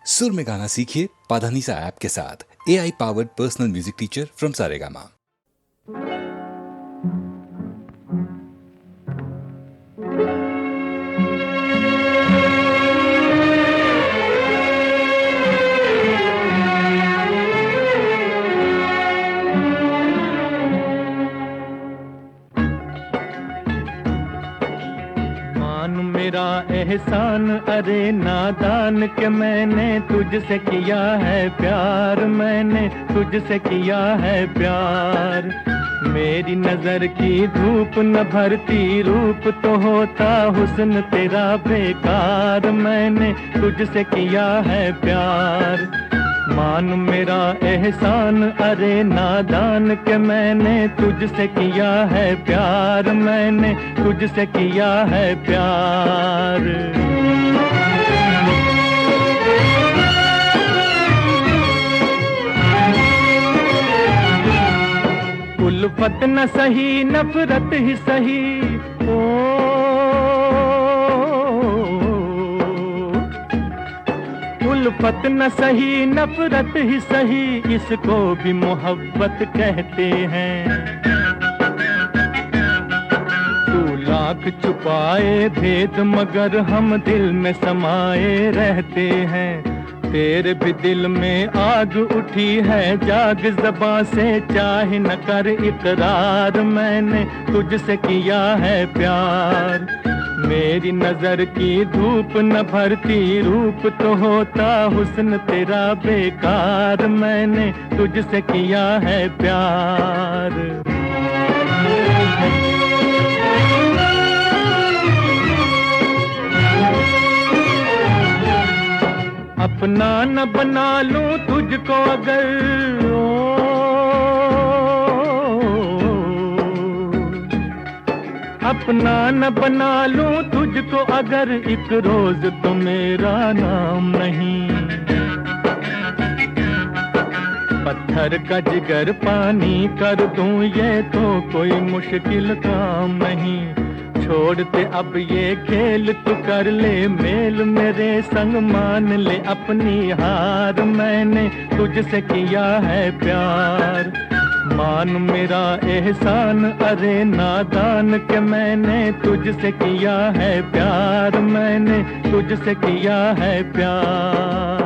सुर में गाना सीखिए पाधानीसा ऐप के साथ। AI powered personal music teacher from Saregama. मेरा एहसान अरे नादान के मैंने तुझसे किया है प्यार, मैंने तुझसे किया है प्यार। मेरी नजर की धूप न भरती रूप तो होता हुस्न तेरा बेकार, मैंने तुझसे किया है प्यार। मान मेरा एहसान अरे नादान के मैंने तुझसे किया है प्यार, मैंने तुझसे किया है प्यार। उल्फत न सही नफरत ही सही, उल्फत न सही नफरत ही सही, इसको भी मोहब्बत कहते हैं। तू लाख छुपाए भेद मगर हम दिल में समाये रहते हैं। तेरे भी दिल में आग उठी है, जाग ज़बां से चाहे न कर इकरार, मैंने तुझसे किया है प्यार। मेरी नजर की धूप न भरती रूप तो होता हुस्न तेरा बेकार, मैंने तुझसे किया है प्यार। अपना न बना लूं तुझको अगर, अपना न बना लूं तुझको अगर, एक रोज तो मेरा नाम नहीं। पत्थर का जिगर पानी कर दूं ये तो कोई मुश्किल काम नहीं। छोड़ते अब ये खेल तू कर ले मेल, मेरे संग मान ले अपनी हार, मैंने तुझसे किया है प्यार। मान मेरा एहसान अरे नादान के मैंने तुझसे किया है प्यार, मैंने तुझसे किया है प्यार।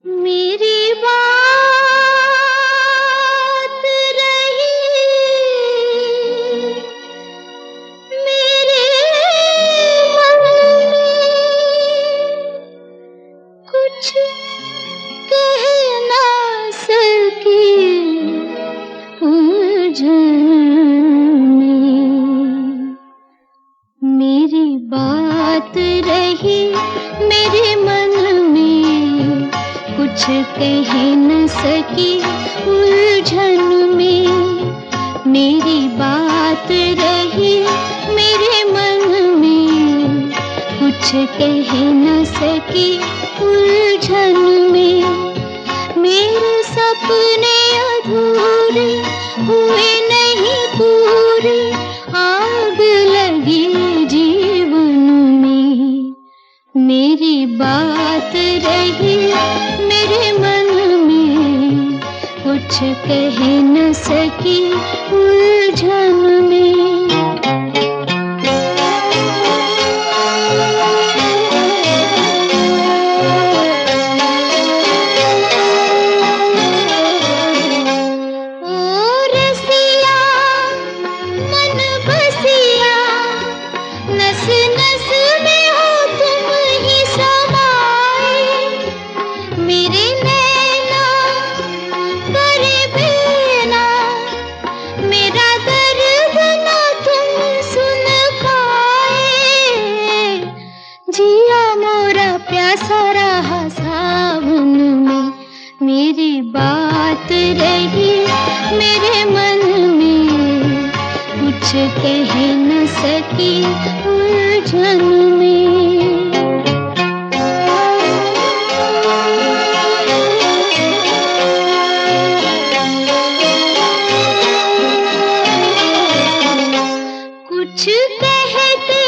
मेरी बात रही मेरे मन में, कुछ कह ना सकी मेरी बात रही मेरे मन में, कुछ कह न सकी उलझन में। मेरी बात रही मेरे मन में, कुछ कह न सकी उलझन में। मेरे सपने अधूरे हुए नहीं पूरे, आग लगी जीवन में। मेरी बात रही मेरे मन में, कुछ कह न सकी उलझन में। मेरी बात रही मेरे मन में, कुछ कह न सकी उलझन में। कुछ कहते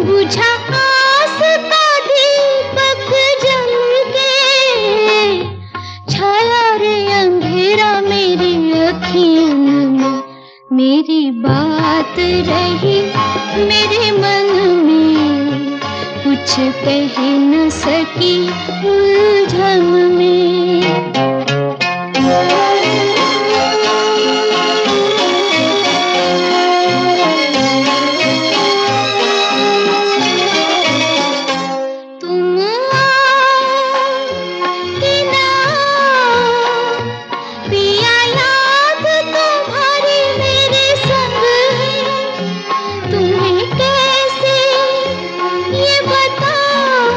बुझा आस का दीपक जल के, छाया रे अंधेरा मेरी अखियों में। मेरी बात रही मेरे मन में, कुछ कह न सकी उलझन में। तुम आओ कि ना पिया, याद तुम्हारी मेरे संग है। तुम्हें कैसे ये बताऊं,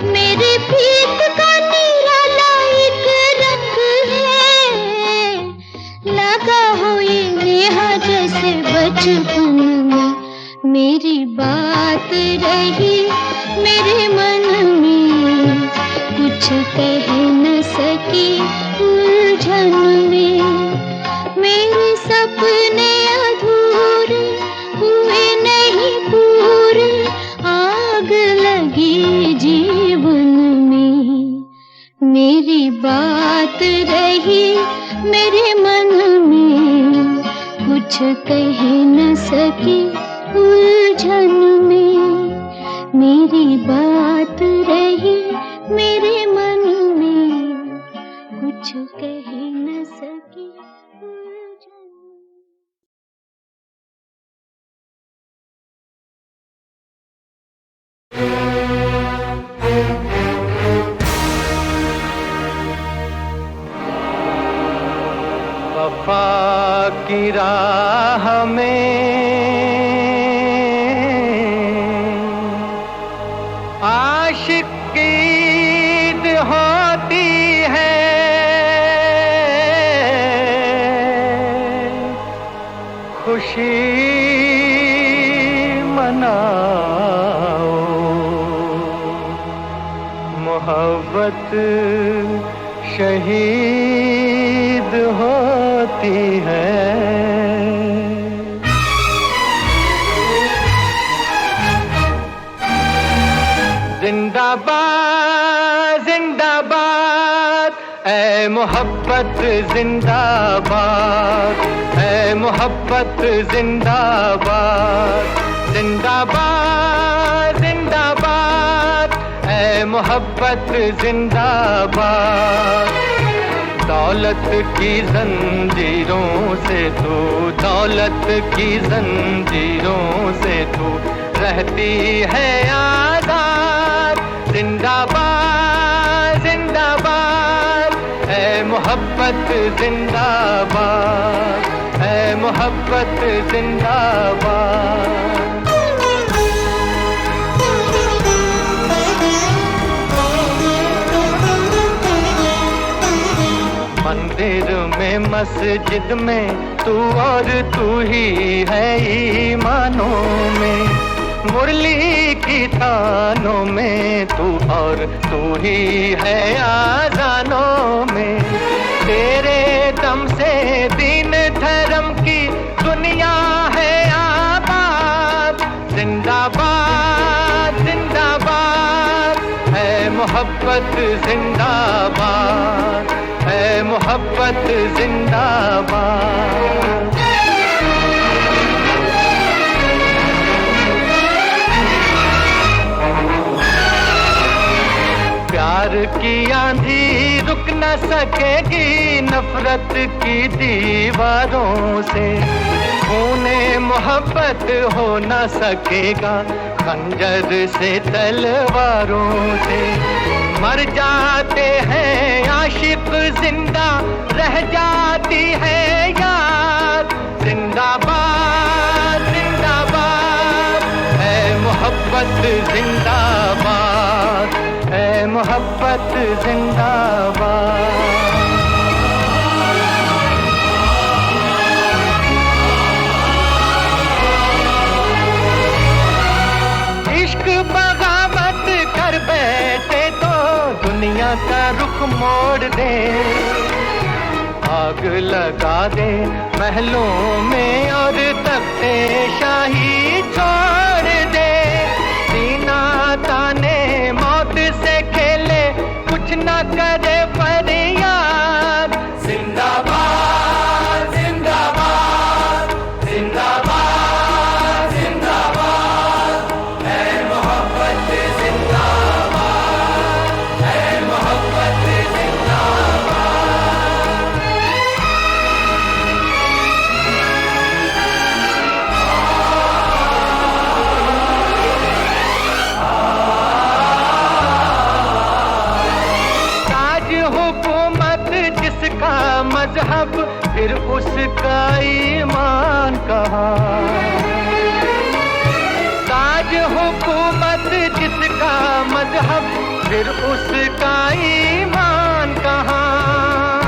मेरे प्रीत का निराला एक रंग है। लगा हो ये नेहा जैसे बचपन में। मेरी बात रही मेरे मन में, कुछ कह न सकी उलझन में। मेरे सपने अधूरे हुए नहीं पूरे, आग लगी जीवन में। मेरी बात रही मेरे मन में, कुछ कह न सकी उलझन में। मेरी बात रही मेरे मन में, कुछ कह न सकी उलझन में। वफा की राह में आशिक की ईद होती है। खुशी मनाओ, मोहब्बत शहीद होती है। जिंदाबाद जिंदाबाद ऐ मोहब्बत जिंदाबाद, ऐ मोहब्बत जिंदाबाद। जिंदाबाद जिंदाबाद ऐ मोहब्बत जिंदाबाद। दौलत की जंजीरों से तू, दौलत की जंजीरों से तू रहती है आजाद। जिंदाबाद जिंदाबाद ऐ मोहब्बत जिंदाबाद, ऐ मोहब्बत जिंदाबाद। मंदिर में मस्जिद में तू और तू ही है ईमानों में। मुरली की तानों में तू और तू ही है आजानों में। तेरे दम से दीन धर्म की दुनिया है आबाद। जिंदाबाद जिंदाबाद है मोहब्बत जिंदाबाद, है मोहब्बत जिंदाबाद। प्यार की आंधी रुक न सकेगी नफरत की दीवारों से। खूने मोहब्बत हो न सकेगा खंजर से तलवारों से। मर जाते हैं आशिक जिंदा रह जाती है याद। जिंदाबाद जिंदाबाद है मोहब्बत जिंदाबाद, है मोहब्बत जिंदाबाद। इश्क बगावत कर बैठे तो दुनिया का रुख मोड़ दे। आग लगा दे महलों में और तख्ते शाही छोड़ दे। फिर उसका ईमान कहाँ। ताज हुकूमत जिसका मजहब, फिर उसका ईमान कहाँ।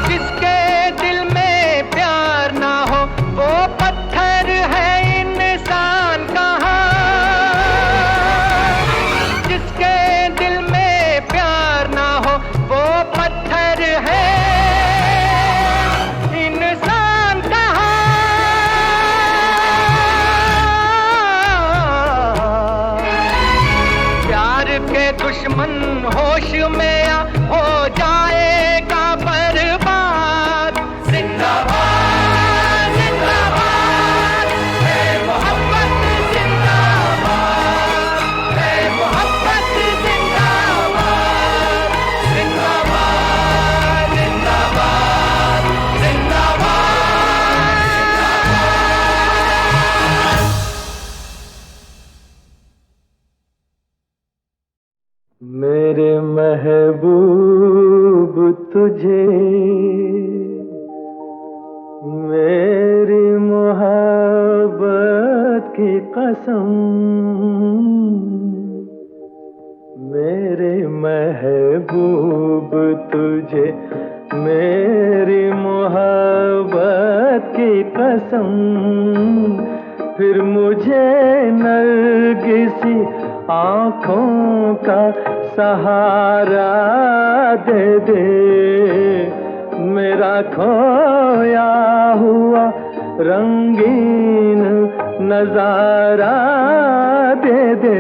जिसके दिल में प्यार ना हो वो पत्थर है इंसान कहाँ। जिसके दिल में प्यार ना हो वो पत्थर है इंसान कहाँ। प्यार के दुश्मन होश में आ हो जाएगा बर्बाद। जिंदाबाद जिंदाबाद है मोहब्बत, जिंदाबाद है मोहब्बत, जिंदाबाद जिंदाबाद जिंदाबाद जिंदाबाद। मेरे महबूब तुझे मेरी मोहब्बत की कसम, मेरे महबूब तुझे मेरी मोहब्बत की कसम। फिर मुझे नरगिसी आँखों का सहारा दे दे, मेरा खोया हुआ रंगीन नजारा दे दे।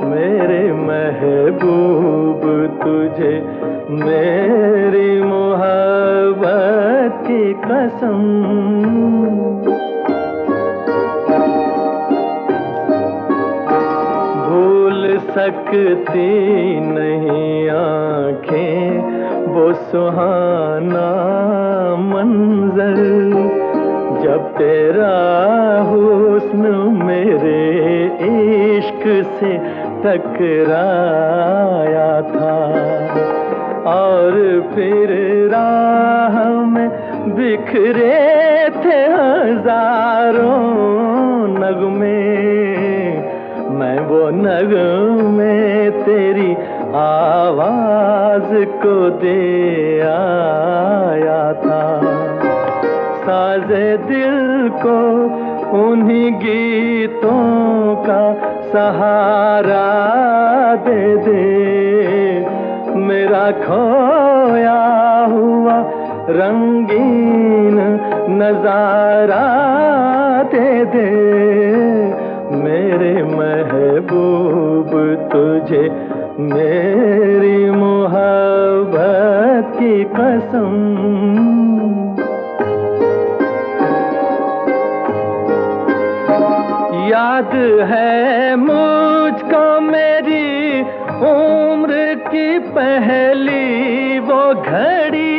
मेरे महबूब तुझे मेरी मोहब्बत की कसम। भूल सकती नहीं आँखें वो सुहाना मंजर, जब तेरा हुस्न मेरे इश्क से टकराया था। और फिर राह में बिखरे थे हजारों नगमे, मैं वो नगमे तेरी आवाज को दे आया था। साजे दिल को उन्हीं गीतों का सहारा दे दे, मेरा खोया हुआ रंगीन नजारा दे दे। मेरे महबूब तुझे मेरी मोहब्बत की कसम। याद है मुझको मेरी उम्र की पहली वो घड़ी,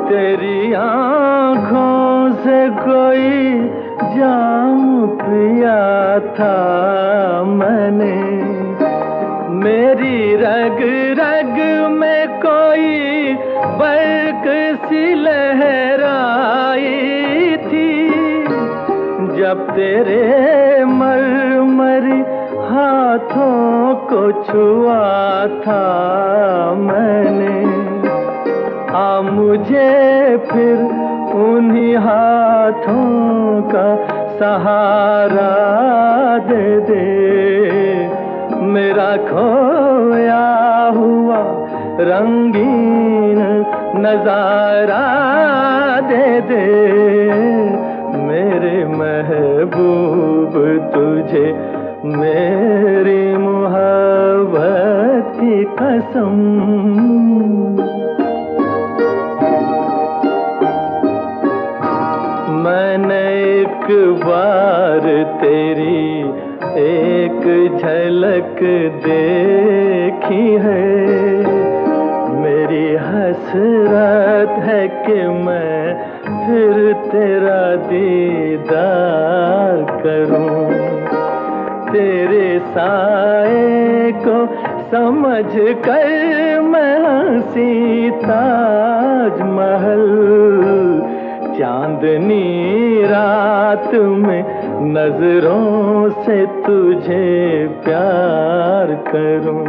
तेरी आँखों से कोई जाम पिया था मैंने। मेरी रग रग में कोई बर्क सी लहराई थी, जब तेरे मरमरी हाथों को छुआ था मैंने। आ मुझे फिर उन्हीं हाथों का सहारा दे दे, मेरा खोया हुआ रंगीन नजारा दे दे। मेरे महबूब तुझे मेरी मोहब्बत की कसम। मैंने एक बार तेरी एक झलक देखी है, मेरी हसरत है कि मैं फिर तेरा दीदार करूं। तेरे साए को समझ कर मैं हंसी ताजमहल, चांदनी रात में नजरों से तुझे प्यार करूं,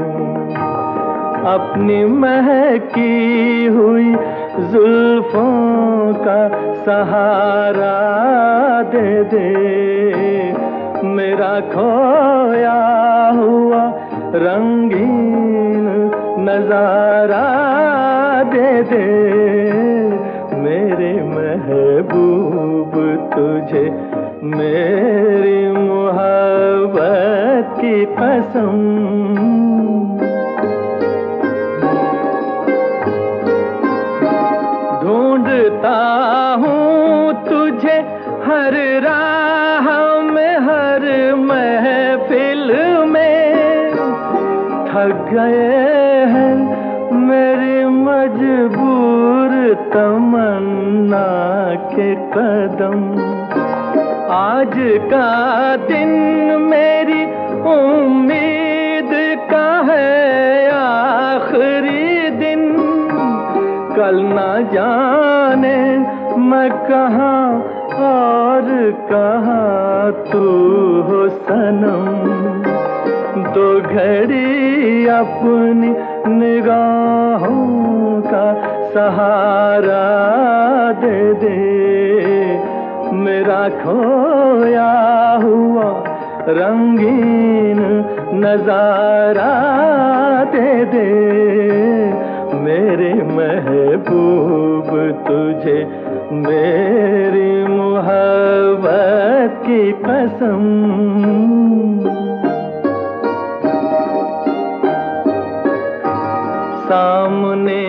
अपनी महकी हुई जुल्फों का सहारा दे दे, मेरा खोया हुआ रंगीन नजारा दे दे, मेरे महबूब तुझे मेरी मोहब्बत की कसम। ढूंढता हूँ तुझे हर राह में, हर महफिल में, थक गए हैं मेरी मजबूर तमन्ना के कदम। आज का दिन मेरी उम्मीद का है आखिरी दिन, कल ना जाने मैं कहाँ और कहाँ तू हो सनम। दो घड़ी अपनी निगाहों का सहारा दे दे, मेरा खोया हुआ रंगीन नजारा दे दे, मेरे महबूब तुझे मेरी मोहब्बत की कसम। सामने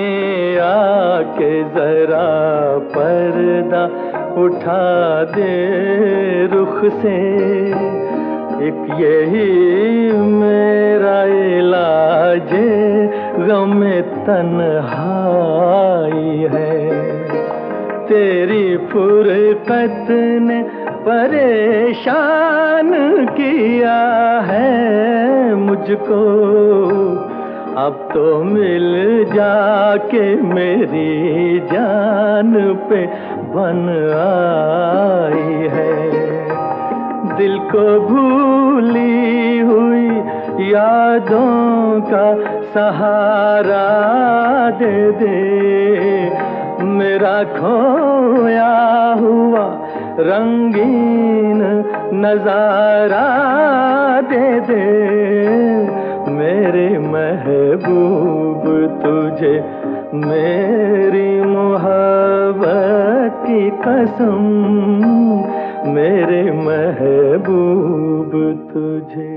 आके जरा पर्दा उठा दे रुख से, एक यही मेरा इलाज गमे तन्हाई है। तेरी फुरकत ने परेशान किया है मुझको, अब तो मिल जाके मेरी जान पे बन आई है। दिल को भूली हुई यादों का सहारा दे दे, मेरा खोया हुआ रंगीन नजारा दे दे, मेरे महबूब तुझे मेरी मोहब्बत की कसम, मेरे महबूब तुझे।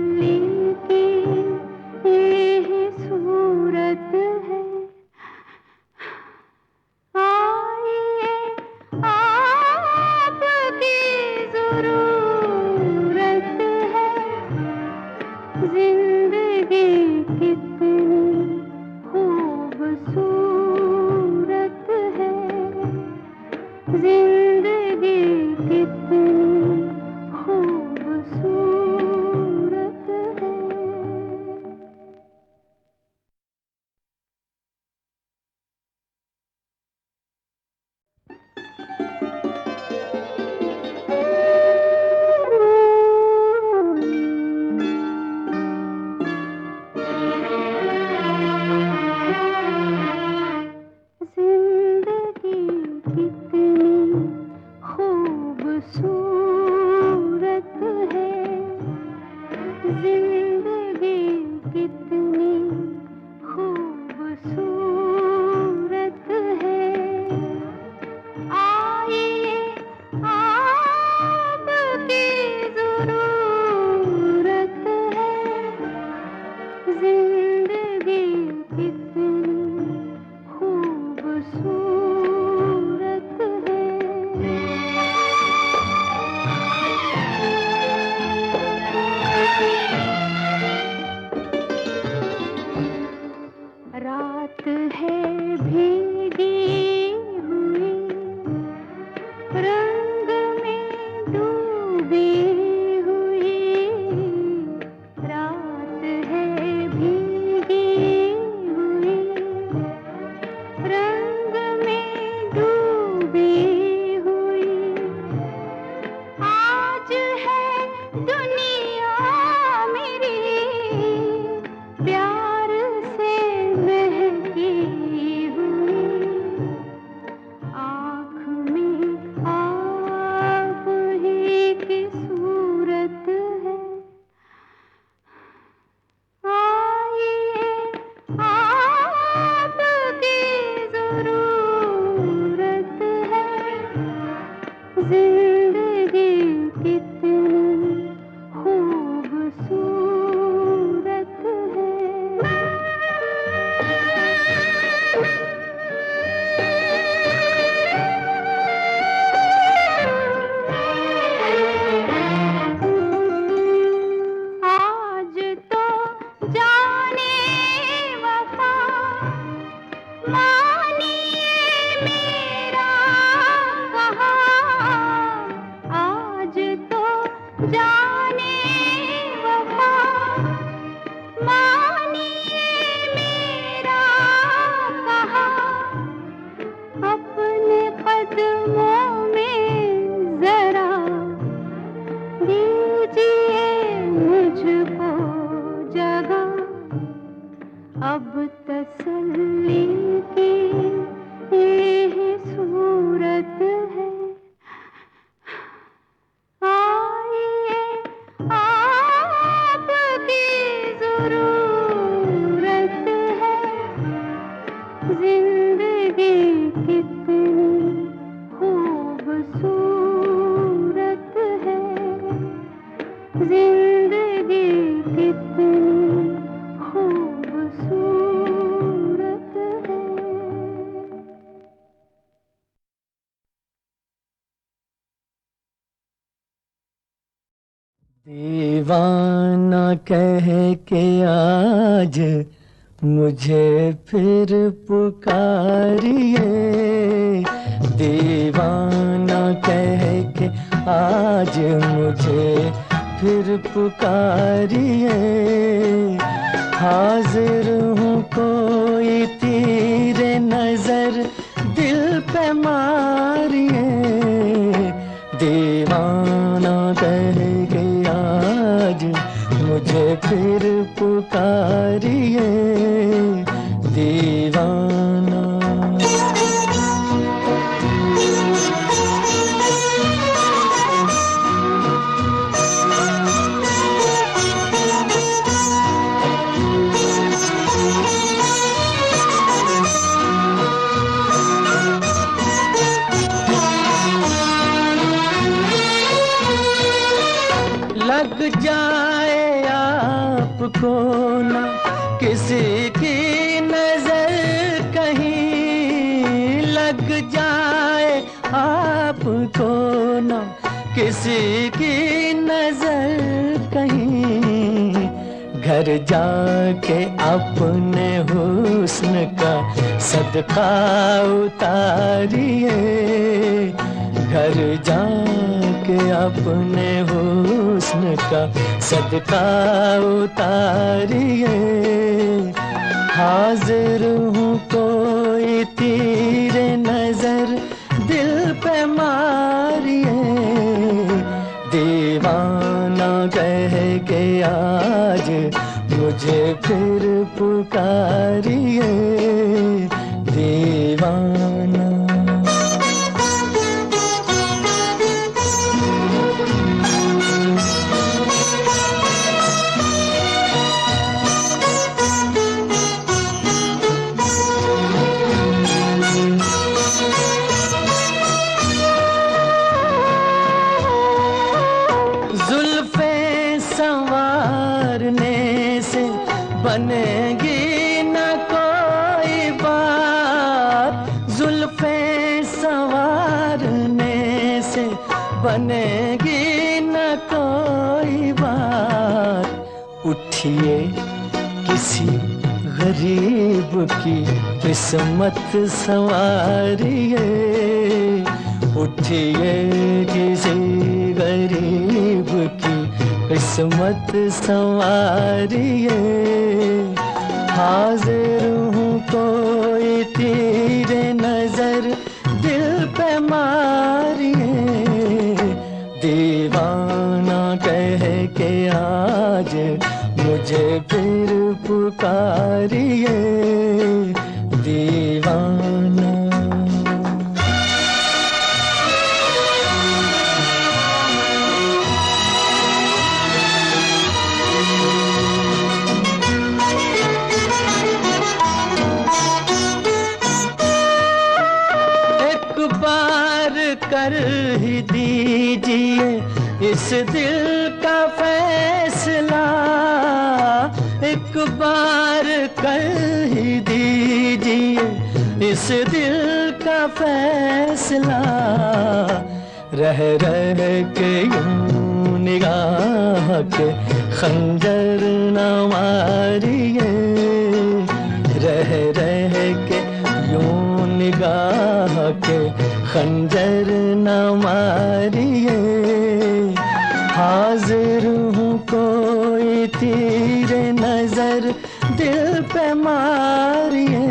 तसल्ली की यही सूरत है। आइए आपकी ज़रूरत है। जिंदगी कितनी खूबसूरत है। जिंदगी कितनी खूबसूरत है। जिंदगी कितनी खूबसूरत है। जिंदगी कितनी खूबसूरत है। आइए आपकी ज़रूरत है। जिंदगी कितनी खूबसूरत है। रात है भीगी हुई, रंग में डूबी हुई। रात है भीगी हुई, रंग में डूबी हुई। आज है दुनिया मेरी प्यार से महकी हुई। आँख में आप ही की सूरत है। आइए आपकी ज़रूरत है। जिंदगी कितनी खूबसूरत है। आज तो जाने वफा मानिए मेरा कहा। आज तो जाने वफा मानिए मेरा कहा। अपने कदमों में जरा दीजिए मुझको जगह। अब तसल्ली की यही सूरत है। आइए आपकी ज़रूरत है। जिंदगी कितनी खूबसूरत है। जिंदगी कितनी खूबसूरत है। दीवाना कह के आज मुझे फिर पुकारिए। दीवाना कह के आज मुझे फिर पुकारिए। हाजिर हूँ कोई तेरे नजर दिल पे मारिए। दीवाना कह के आज मुझे फिर पुकारिए। दीवाना लग जाए आपको ना किसी की नजर कहीं लग जाए, आपको ना किसी की नजर कहीं, घर जाके अपने हुस्न का सदका उतारिए, घर जाके अपने हुस्न का सदका उतारिए। हाजिर हूँ कोई तीर नजर दिल पे मारिए, दीवाना कह के आज मुझे फिर पुकारिए, दीवाना। बनेगी न कोई बात, जुल्फे संवारने से बनेगी न कोई बात। उठिए किसी गरीब की किस्मत संवारिए, उठिए किसी गरीब की किस्मत संवारिए। हाजिर हूँ कोई तीर नजर दिल पे मारिए, दीवाना कह के आज मुझे फिर पुकारिए, दीवाना। कर ही दीजिए इस दिल का फैसला, एक बार कर ही दीजिए इस दिल का फैसला। रह रह के यूं निगाह के खंजर न मारिए, रह रह के यूं निगाह के खंजर न मारिए। हाजिर हूँ कोई तीर नजर दिल पे मारिए,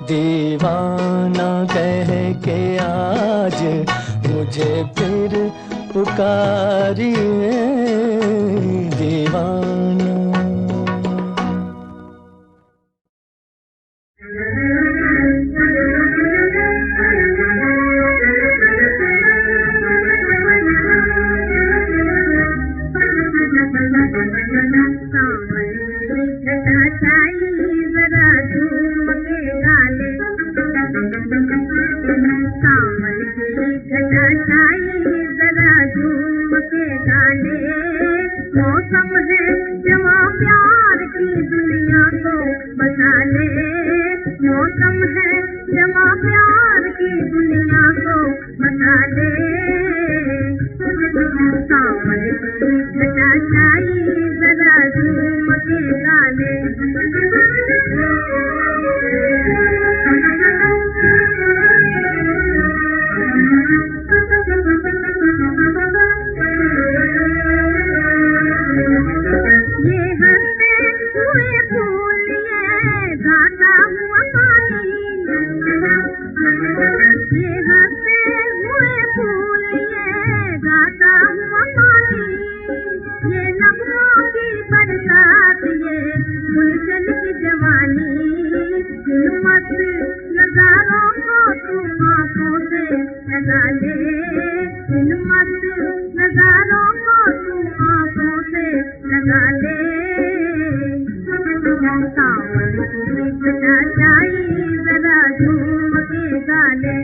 दीवाना कह के आज मुझे फिर पुकारिए, दीवाना। मौसम है जमा प्यार की दुनिया को बसा ले, मौसम है जमा प्यार की दुनिया को बसा ले। सावन की घटा छाई जरा झूम के गाले, ये हंसते हुए फूल ये गाता हुआ पानी, ये हंसते हुए फूल ये गाता हुआ पानी, ये नगमों की बरसात ये गुलशन की जवानी। इन मस्त नजारों को तू आंखों से लगा ले, इन मस्त नजारों को तू आंखों से लगा ले। सावन की घटा छाई जरा झूम के गाले,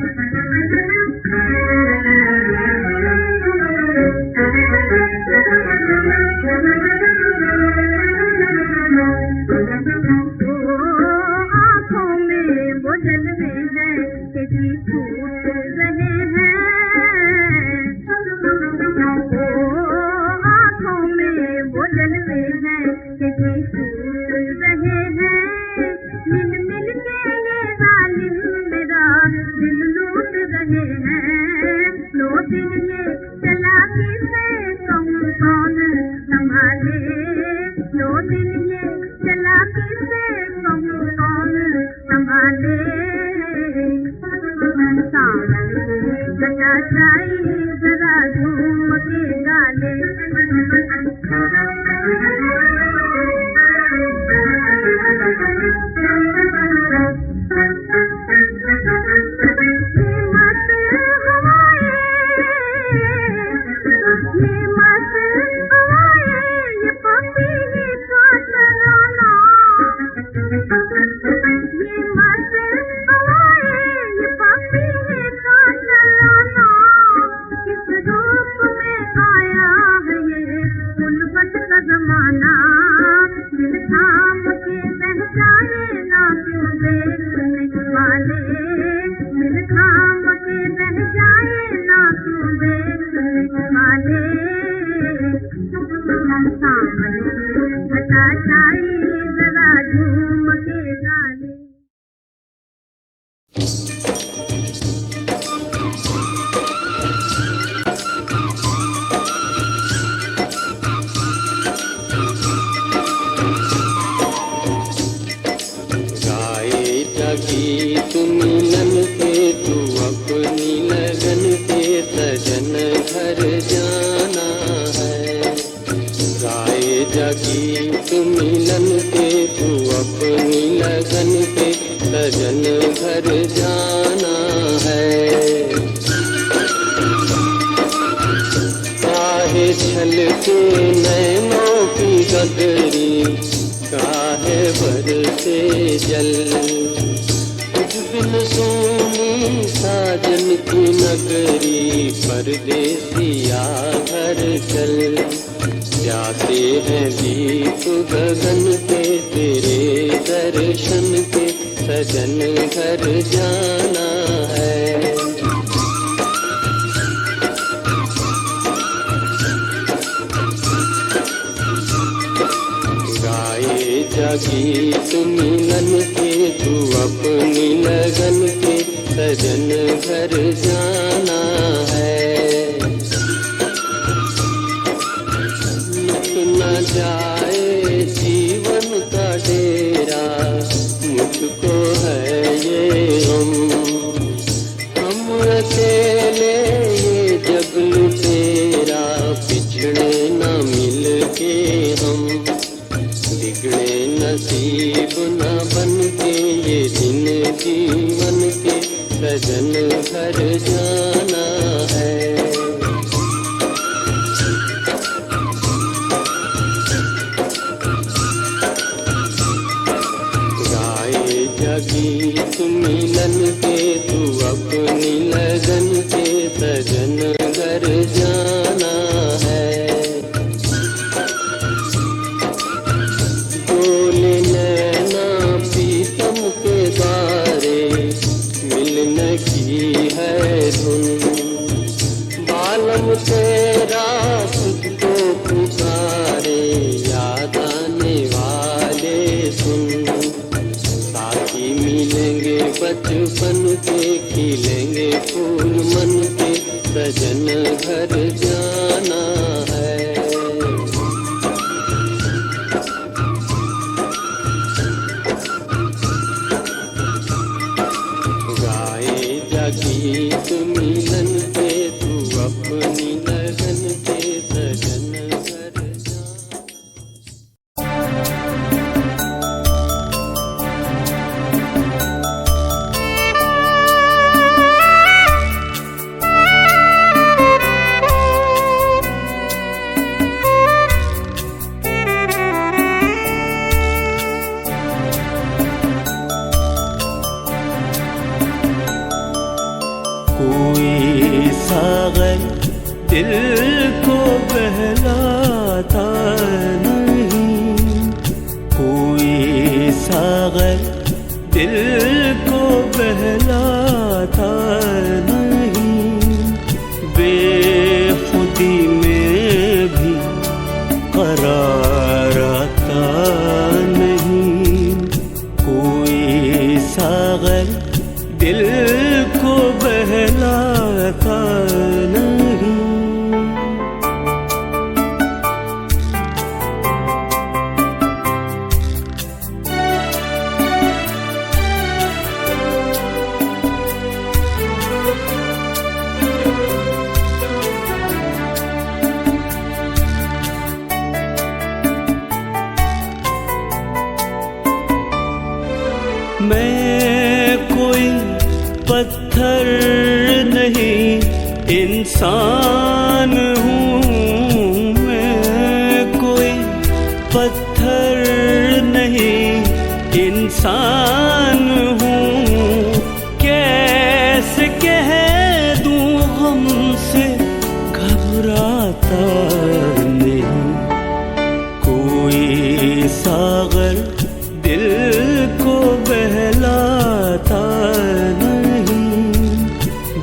गीत मिलन के तू अपनी लगन के सजन घर जाना है। काहे छलके नैनों की गगरी, काहे बरसे जल, कुछ बिन सोनी साजन की नगरी, परदेसिया घर चल। जाते हैं दीप गगन पे तेरे दर्शन के, सजन घर जाना है। गाए गीत मिलन के तू अपनी लगन के, सजन घर जाना है। न जाए जीवन का डेरा, मुझको है ये हम अकेले ये जग लुटेरा, पिछड़े न मिल के हम, बिगड़े नसीब न बन के ये दिन जीवन के, सजन घर जाना है। गीत मिलन के तू अपनी लगन के, सजन घर जाना है। बोले नैना पीतम के बारे, मिलन की है धुन, बालम तेरा तुझको पुकारे, याद आने वाले सुन। मिलेंगे बचपन के, खिलेंगे फूल मन के, सजन घर जाना है। गाए गीत मिलन के तू अपनी लगन के, सजन घर जाना। कोई सागर दिल को बहलाता नहीं, कोई सागर दिल को बहलाता नहीं, बेखुदी में भी करार आता नहीं। कोई सागर दिल को बहलाता नहीं। मैं कोई पत्थर नहीं इंसान हूँ, मैं कोई पत्थर नहीं इंसान हूँ। कैसे कह दूँ हमसे घबराता नहीं। कोई सागर दिल को बहलाता नहीं,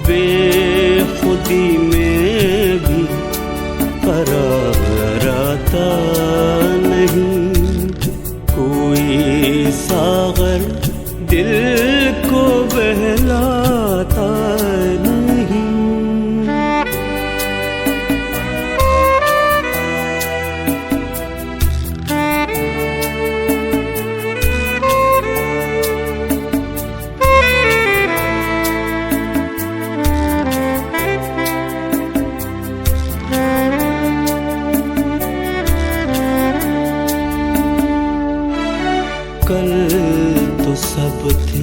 बेखुदी में भी करार आता नहीं। कोई सागर दिल को बहलाता नहीं। थे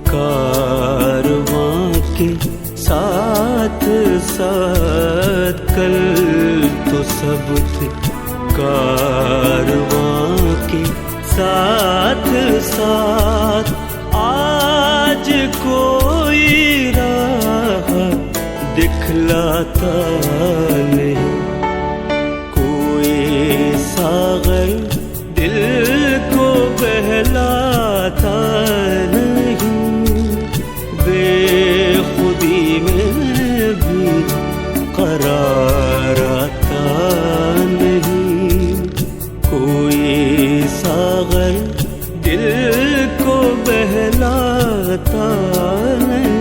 कारवां के साथ साथ, कल तो सब थे कारवां के साथ साथ। आज कोई राह दिखलाता नहीं, कोई सागर दिल को बहलाता नहीं, बेखुदी में भी करार आता नहीं, कोई सागर दिल को बहलाता नहीं।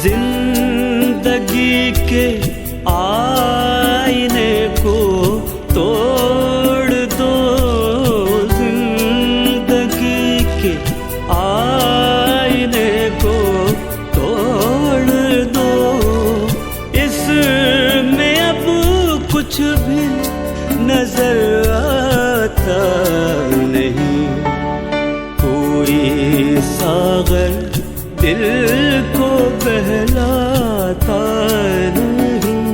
जिंदगी के आईने को तोड़ दो, जिंदगी के आईने को तोड़ दो, इसमें अब कुछ भी नजर आता नहीं, कोई सागर दिल को बहलाता नहीं,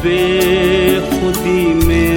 बेखुदी में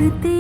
चाहते